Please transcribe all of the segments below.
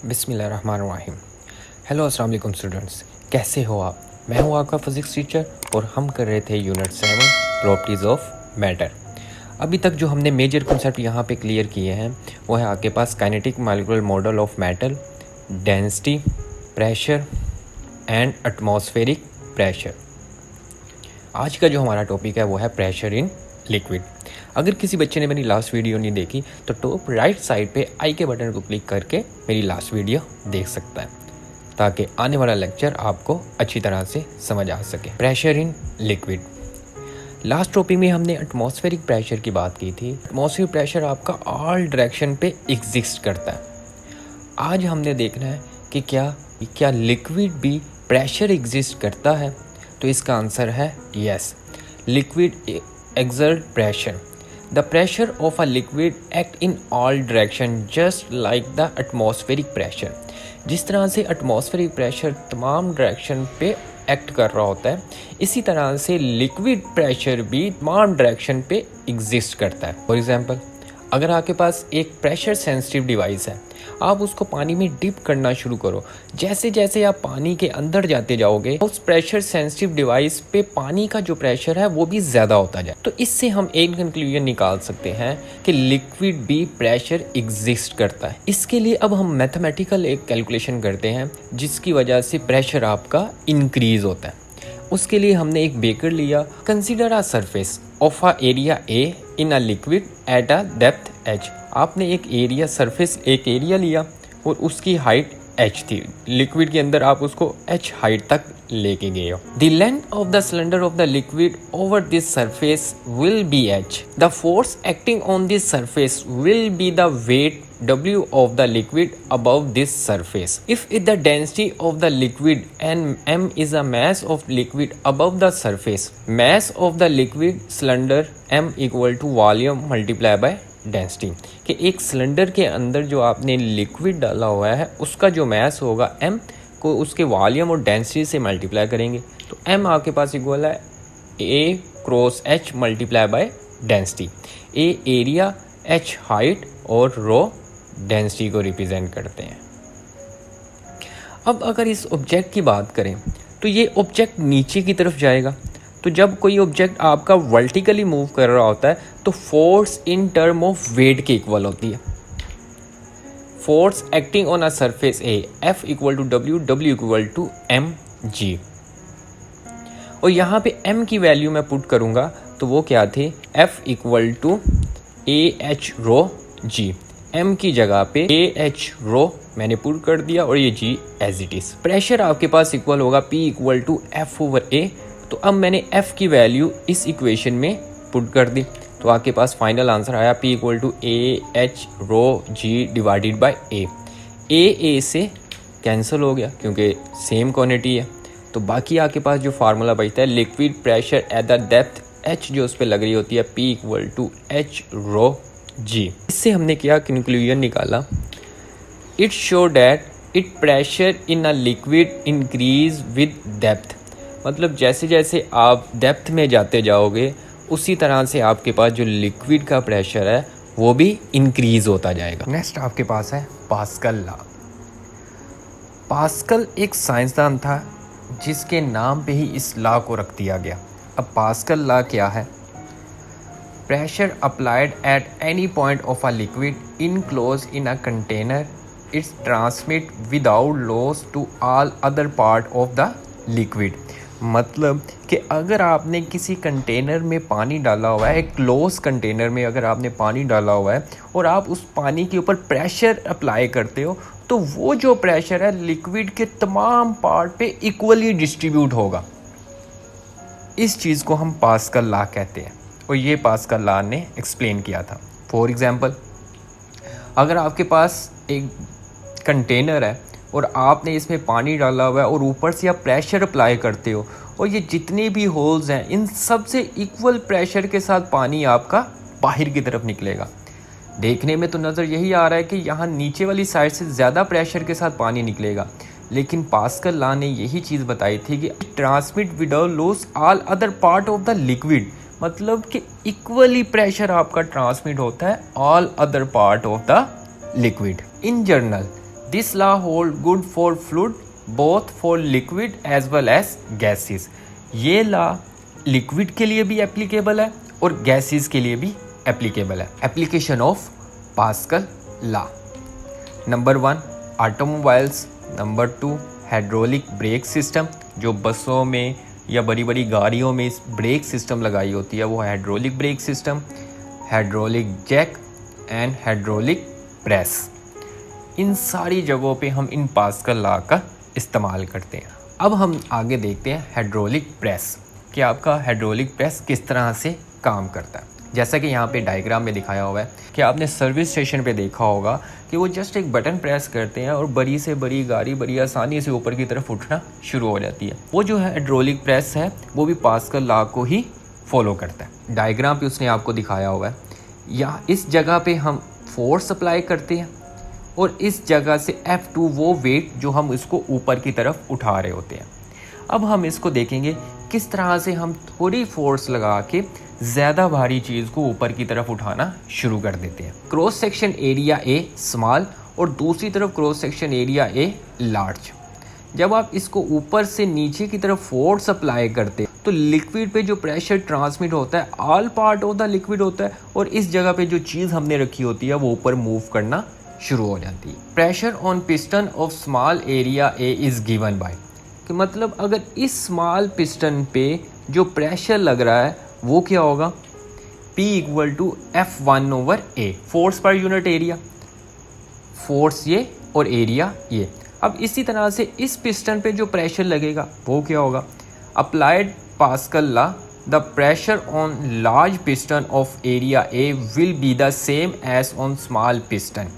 बिस्मिल्लाहिर्रहमानिर्रहीम। हेलो अस्सलाम वालेकुम स्टूडेंट्स, कैसे हो आप? मैं हूं आपका फिज़िक्स टीचर और हम कर रहे थे यूनिट 7 प्रॉपर्टीज़ ऑफ मैटर। अभी तक जो हमने मेजर कॉन्सेप्ट यहाँ पे क्लियर किए हैं वो है आपके पास kinetic molecular model of matter, density, pressure and atmospheric pressure. आज का जो हमारा टॉपिक है वो है प्रेशर इन लिक्विड। अगर किसी बच्चे ने मेरी लास्ट वीडियो नहीं देखी तो टॉप राइट साइड पे आई के बटन को क्लिक करके मेरी लास्ट वीडियो देख सकता है, ताकि आने वाला लेक्चर आपको अच्छी तरह से समझ आ सके। Pressure in liquid. Last topic में हमने एटमॉस्फेरिक प्रेशर की बात की थी। एटमॉस्फेरिक प्रेशर आपका ऑल डायरेक्शन पे एग्जिस्ट करता है। आज हमने देखना है कि क्या लिक्विड भी प्रेशर एग्जिस्ट करता है। तो इसका आंसर है yes. Liquid exert pressure. The pressure of a liquid act in all direction just like the atmospheric pressure. जिस तरह से एटमॉस्फेरिक प्रेशर तमाम डायरेक्शन पे एक्ट कर रहा होता है, इसी तरह से लिक्विड प्रेशर भी तमाम डायरेक्शन पे एग्जिस्ट करता है। फॉर एग्जांपल, अगर आपके पास एक प्रेशर सेंसिटिव डिवाइस है, आप उसको पानी में डिप करना शुरू करो। जैसे जैसे आप पानी के अंदर जाते जाओगे, उस प्रेशर सेंसिटिव डिवाइस पे पानी का जो प्रेशर है वो भी ज़्यादा होता जाए। तो इससे हम एक कंक्लूजन निकाल सकते हैं कि लिक्विड भी प्रेशर एग्जिस्ट करता है। इसके लिए अब हम मैथमेटिकल एक कैलकुलेशन करते हैं जिसकी वजह से प्रेशर आपका इंक्रीज होता है। उसके लिए हमने एक बेकर लिया। Consider a surface of a area A in a liquid at a depth h। आपने एक एरिया लिया और उसकी हाइट h थी। लिक्विड के अंदर आप उसको h हाइट तक लेके गए हो। The length of the cylinder of the liquid over this surface will be h। The force acting on this surface will be the weight W of the liquid above this surface. If the density of the liquid and m is a mass of liquid above the surface, mass of the liquid cylinder m equal to volume multiply by density. कि एक cylinder के अंदर जो आपने liquid डाला हुआ है उसका जो मैस होगा m को उसके वॉल्यूम और डेंसिटी से मल्टीप्लाई करेंगे, तो m आपके पास इक्वल है a cross h multiply by density. a area, h height और रो डेंसिटी को रिप्रेजेंट करते हैं। अब अगर इस ऑब्जेक्ट की बात करें तो ये ऑब्जेक्ट नीचे की तरफ जाएगा। तो जब कोई ऑब्जेक्ट आपका वर्टिकली मूव कर रहा होता है तो force in term of weight के इक्वल होती है। Force acting on a surface A F equal to W equal to mg। और यहाँ पे m की वैल्यू मैं पुट करूँगा तो वो क्या थे, F equal to AH rho g। m की जगह पे AH रो मैंने पुट कर दिया और ये g as it is. Pressure आपके पास इक्वल होगा P equal to F over A। तो अब मैंने F की वैल्यू इस इक्वेशन में पुट कर दी, तो आपके पास फाइनल आंसर आया P equal to AH rho g divided by A। A से कैंसिल हो गया क्योंकि सेम क्वांटिटी है। तो बाकी आपके पास जो फार्मूला बचता है liquid pressure at the depth H जो उस पर लग रही होती है P इक्वल टू H रो जी। इससे हमने क्या कंक्लूजन निकाला, it show that it pressure in a liquid increase with depth. मतलब जैसे जैसे आप डेप्थ में जाते जाओगे उसी तरह से आपके पास जो लिक्विड का प्रेशर है वो भी इंक्रीज होता जाएगा। नेक्स्ट आपके पास है पास्कल लॉ। पास्कल एक साइंसदान था जिसके नाम पे ही इस लॉ को रख दिया गया। अब पास्कल लॉ क्या है, pressure applied at any point of a liquid enclosed in a container is transmit without loss to all other part of the liquid। मतलब कि अगर आपने किसी कंटेनर में पानी डाला हुआ है, एक क्लोज कंटेनर में अगर आपने पानी डाला हुआ है और आप उस पानी के ऊपर प्रेशर अप्लाई करते हो तो वो जो प्रेशर है लिक्विड के तमाम पार्ट पे इक्वली डिस्ट्रीब्यूट होगा। इस चीज़ को हम पास्कल लॉ कहते हैं और ये पास्कल लॉ ने एक्सप्लेन किया था। फॉर एग्जांपल, अगर आपके पास एक कंटेनर है और आपने इसमें पानी डाला हुआ है और ऊपर से आप प्रेशर अप्लाई करते हो और ये जितने भी होल्स हैं इन सब से इक्वल प्रेशर के साथ पानी आपका बाहर की तरफ निकलेगा। देखने में तो नज़र यही आ रहा है कि यहाँ नीचे वाली साइड से ज़्यादा प्रेशर के साथ पानी निकलेगा, लेकिन पास्कल लॉ ने यही चीज़ बताई थी कि transmit without loss all other part of the liquid. मतलब कि इक्वली प्रेशर आपका ट्रांसमिट होता है all other part of the liquid. In general this law hold good for fluid both for liquid as well as gases. ये law liquid के लिए भी applicable है और गैसेस के लिए भी एप्लीकेबल है। Application of pascal law. Number 1 automobiles, number 2 hydraulic brake system, जो बसों में या बड़ी बड़ी गाड़ियों में इस ब्रेक सिस्टम लगाई होती है वो hydraulic brake system, hydraulic jack and hydraulic press. इन सारी जगहों पे हम इन पास्कल लॉ का इस्तेमाल करते हैं। अब हम आगे देखते हैं हाइड्रोलिक प्रेस, कि आपका हाइड्रोलिक प्रेस किस तरह से काम करता है। जैसा कि यहाँ पे डायग्राम में दिखाया हुआ है कि आपने सर्विस स्टेशन पे देखा होगा कि वो जस्ट एक बटन प्रेस करते हैं और बड़ी से बड़ी गाड़ी बड़ी आसानी से ऊपर की तरफ उठना शुरू हो जाती है। वो जो है हाइड्रोलिक प्रेस है वो भी पास्कल लॉ को ही फॉलो करता है। डायग्राम पे उसने आपको दिखाया हुआ है, या इस जगह पे हम फोर्स अप्लाई करते हैं और इस जगह से F2 वो वेट जो हम इसको ऊपर की तरफ उठा रहे होते हैं। अब हम इसको देखेंगे किस तरह से हम थोड़ी फोर्स लगा के ज़्यादा भारी चीज़ को ऊपर की तरफ उठाना शुरू कर देते हैं। Cross section area A small और दूसरी तरफ cross section area a large. जब आप इसको ऊपर से नीचे की तरफ फोर्स अप्लाई करते हैं तो लिक्विड पे जो प्रेशर ट्रांसमिट होता है all part of the liquid होता है और इस जगह पे जो चीज़ हमने रखी होती है वो ऊपर मूव करना शुरू हो जाती है। Pressure on piston of small area A is given by, कि मतलब अगर इस स्मॉल पिस्टन पे जो प्रेशर लग रहा है वो क्या होगा, P equal to F1 over A, force पर यूनिट एरिया, फोर्स ये और एरिया ये। अब इसी तरह से इस पिस्टन पे जो प्रेशर लगेगा वो क्या होगा, applied pascal law, the pressure on large piston of area A will be the same as on small piston.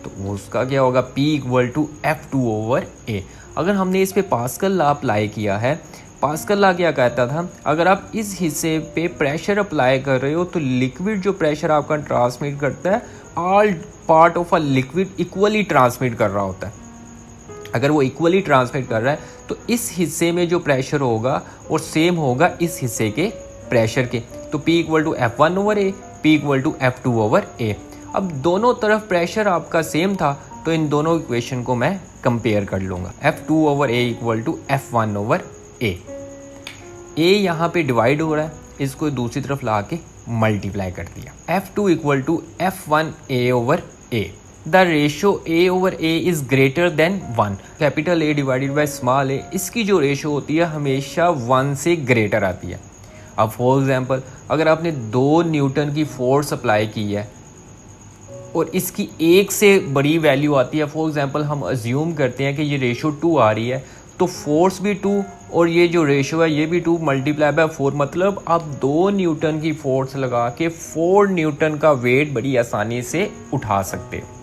तो उसका क्या होगा, P equal to F2 over A। अगर हमने इस पे पास्कल लॉ अप्लाई किया है, पास्कल लॉ क्या कहता था, अगर आप इस हिस्से पे प्रेशर अप्लाई कर रहे हो तो लिक्विड जो प्रेशर आपका ट्रांसमिट करता है all part of a liquid equally transmit कर रहा होता है। अगर वो इक्वली ट्रांसमिट कर रहा है तो इस हिस्से में जो प्रेशर होगा वो सेम होगा इस हिस्से के प्रेशर के। तो P equal to F1 over A, P equal to F2 over A। अब दोनों तरफ प्रेशर आपका सेम था तो इन दोनों इक्वेशन को मैं कंपेयर कर लूँगा। F2 over A equal to F1 over A। A यहाँ पे डिवाइड हो रहा है, इसको दूसरी तरफ ला के मल्टीप्लाई कर दिया। F2 equal to F1 A over A। The ratio A over A is greater than 1। Capital A divided by small a, इसकी जो रेशो होती है हमेशा 1 से ग्रेटर आती है। अब फॉर एग्जांपल अगर आपने 2 न्यूटन की फोर्स अप्लाई की है और इसकी 1 से बड़ी वैल्यू आती है, फॉर एग्जांपल हम अज्यूम करते हैं कि ये रेशो 2 आ रही है, तो फोर्स भी 2 और ये जो रेशो है ये भी 2 मल्टीप्लाई बाय 4, मतलब आप 2 न्यूटन की फोर्स लगा के 4 न्यूटन का वेट बड़ी आसानी से उठा सकते हो।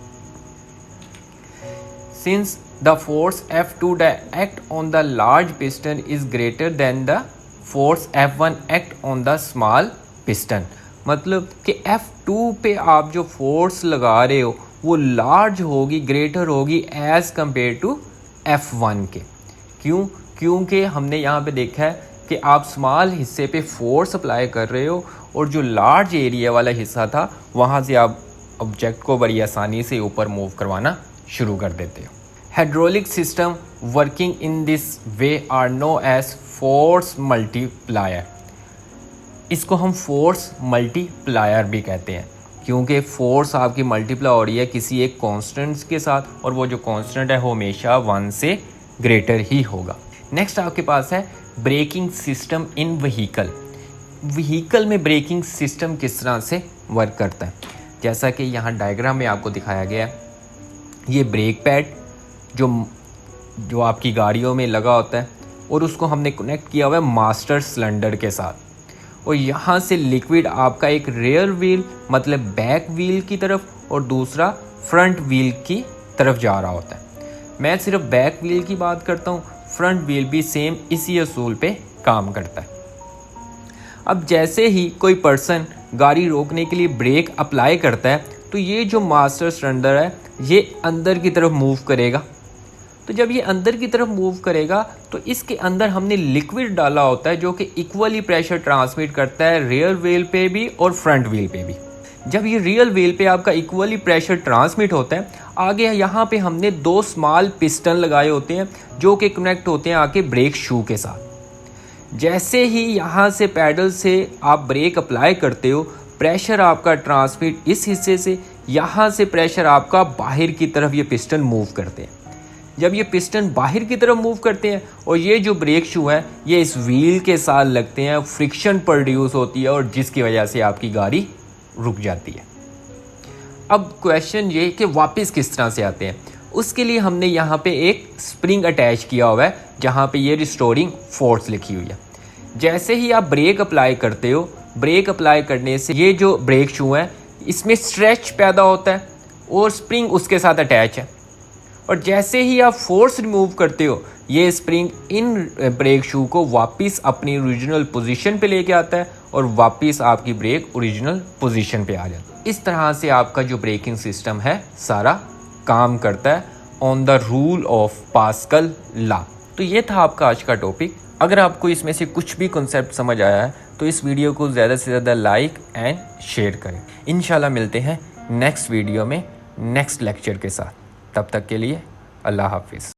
Since the force F2 act on the large piston is greater than the force F1 act on the small piston, मतलब कि F2 पे आप जो फोर्स लगा रहे हो वो लार्ज होगी, ग्रेटर होगी एज कंपेयर टू F1 के। क्यों? क्योंकि हमने यहाँ पे देखा है कि आप स्मॉल हिस्से पे फोर्स अप्लाई कर रहे हो और जो लार्ज एरिया वाला हिस्सा था वहाँ से आप ऑब्जेक्ट को बड़ी आसानी से ऊपर मूव करवाना शुरू कर देते हो। Hydraulic system working in this way are known as force multiplier. इसको हम फोर्स मल्टीप्लायर भी कहते हैं क्योंकि फोर्स आपकी मल्टीप्लाई हो रही है किसी एक कांस्टेंट के साथ और वो जो कांस्टेंट है वो हमेशा 1 से ग्रेटर ही होगा। नेक्स्ट आपके पास है braking system in vehicle. Vehicle में ब्रेकिंग सिस्टम किस तरह से वर्क करता है, जैसा कि यहाँ डायग्राम में आपको दिखाया गया है। ये ब्रेक पैड जो आपकी गाड़ियों में लगा होता है और उसको हमने कनेक्ट किया हुआ है मास्टर सिलेंडर के साथ, और यहाँ से लिक्विड आपका एक रेयर व्हील मतलब बैक व्हील की तरफ और दूसरा फ्रंट व्हील की तरफ जा रहा होता है। मैं सिर्फ बैक व्हील की बात करता हूँ, फ्रंट व्हील भी सेम इसी असूल पे काम करता है। अब जैसे ही कोई पर्सन गाड़ी रोकने के लिए ब्रेक अप्लाई करता है तो ये जो मास्टर सिलेंडर है ये अंदर की तरफ मूव करेगा। तो जब ये अंदर की तरफ मूव करेगा तो इसके अंदर हमने लिक्विड डाला होता है जो कि इक्वली प्रेशर ट्रांसमिट करता है रेयर व्हील पे भी और फ्रंट व्हील पे भी। जब ये रियल व्हील पे आपका इक्वली प्रेशर ट्रांसमिट होता है, आगे यहाँ पे हमने 2 स्मॉल पिस्टन लगाए होते हैं जो कि कनेक्ट होते हैं आके ब्रेक शू के साथ। जैसे ही यहाँ से पैडल से आप ब्रेक अप्लाई करते हो, प्रेशर आपका ट्रांसमिट इस हिस्से से, यहाँ से प्रेशर आपका बाहर की तरफ ये पिस्टन मूव करते हैं। जब ये पिस्टन बाहर की तरफ मूव करते हैं और ये जो ब्रेक शू है ये इस व्हील के साथ लगते हैं, फ्रिक्शन प्रोड्यूस होती है और जिसकी वजह से आपकी गाड़ी रुक जाती है। अब क्वेश्चन ये कि वापस किस तरह से आते हैं, उसके लिए हमने यहाँ पे एक स्प्रिंग अटैच किया हुआ है जहाँ पे ये रिस्टोरिंग फोर्स लिखी हुई है। जैसे ही आप ब्रेक अप्लाई करते हो, ब्रेक अप्लाई करने से ये जो ब्रेक शू है इसमें स्ट्रेच पैदा होता है और स्प्रिंग उसके साथ अटैच है, और जैसे ही आप फोर्स रिमूव करते हो ये स्प्रिंग इन ब्रेक शू को वापस अपनी ओरिजिनल पोजीशन पे लेके आता है और वापस आपकी ब्रेक ओरिजिनल पोजीशन पे आ जाती है। इस तरह से आपका जो ब्रेकिंग सिस्टम है सारा काम करता है on the rule of pascal law. तो ये था आपका आज का टॉपिक। अगर आपको इसमें से कुछ भी कॉन्सेप्ट समझ आया है तो इस वीडियो को ज़्यादा से ज़्यादा लाइक एंड शेयर करें। इंशाल्लाह मिलते हैं नेक्स्ट वीडियो में नेक्स्ट लेक्चर के साथ। तब तक के लिए अल्लाह हाफिज़।